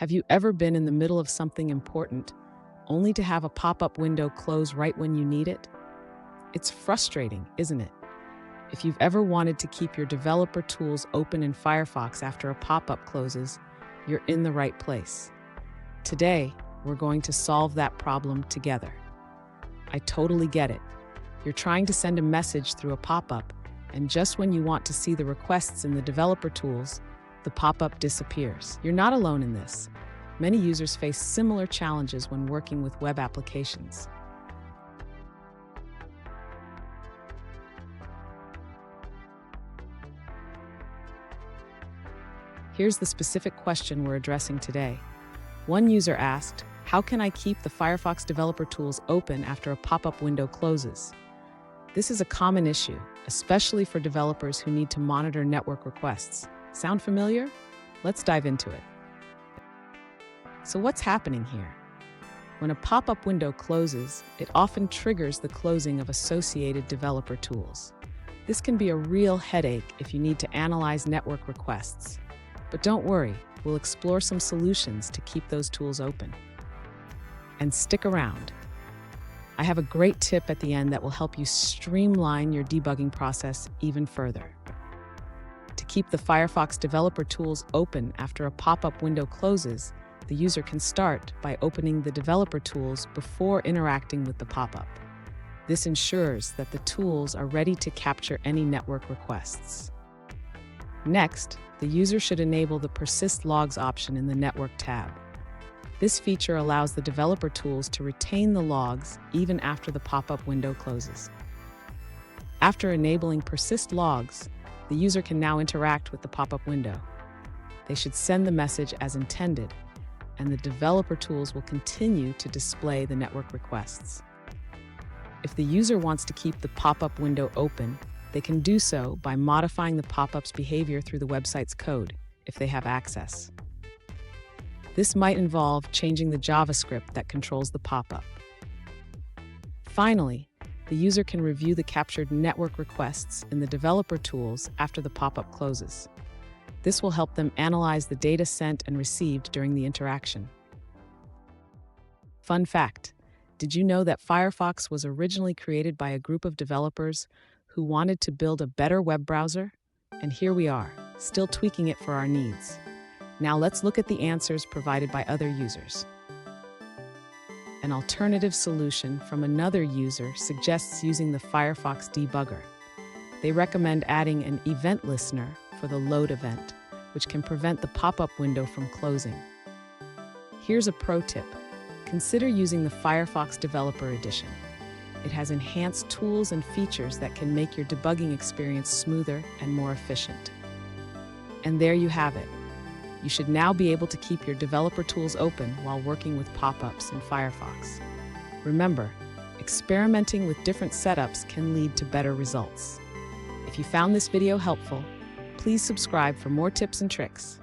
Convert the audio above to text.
Have you ever been in the middle of something important, only to have a pop-up window close right when you need it? It's frustrating, isn't it? If you've ever wanted to keep your developer tools open in Firefox after a pop-up closes, you're in the right place. Today, we're going to solve that problem together. I totally get it. You're trying to send a message through a pop-up, and just when you want to see the requests in the developer tools, the pop-up disappears. You're not alone in this. Many users face similar challenges when working with web applications. Here's the specific question we're addressing today. One user asked, "How can I keep the Firefox developer tools open after a pop-up window closes?" This is a common issue, especially for developers who need to monitor network requests. Sound familiar? Let's dive into it. So what's happening here? When a pop-up window closes, it often triggers the closing of associated developer tools. This can be a real headache if you need to analyze network requests. But don't worry, we'll explore some solutions to keep those tools open. And stick around. I have a great tip at the end that will help you streamline your debugging process even further. To keep the Firefox developer tools open after a pop-up window closes, the user can start by opening the developer tools before interacting with the pop-up. This ensures that the tools are ready to capture any network requests. Next, the user should enable the Persist Logs option in the Network tab. This feature allows the developer tools to retain the logs even after the pop-up window closes. After enabling Persist Logs, the user can now interact with the pop-up window. They should send the message as intended, and the developer tools will continue to display the network requests. If the user wants to keep the pop-up window open, they can do so by modifying the pop-up's behavior through the website's code, if they have access. This might involve changing the JavaScript that controls the pop-up. Finally, the user can review the captured network requests in the developer tools after the pop-up closes. This will help them analyze the data sent and received during the interaction. Fun fact, did you know that Firefox was originally created by a group of developers who wanted to build a better web browser? And here we are, still tweaking it for our needs. Now let's look at the answers provided by other users. An alternative solution from another user suggests using the Firefox debugger. They recommend adding an event listener for the load event, which can prevent the pop-up window from closing. Here's a pro tip. Consider using the Firefox Developer Edition. It has enhanced tools and features that can make your debugging experience smoother and more efficient. And there you have it. You should now be able to keep your developer tools open while working with pop-ups in Firefox. Remember, experimenting with different setups can lead to better results. If you found this video helpful, please subscribe for more tips and tricks.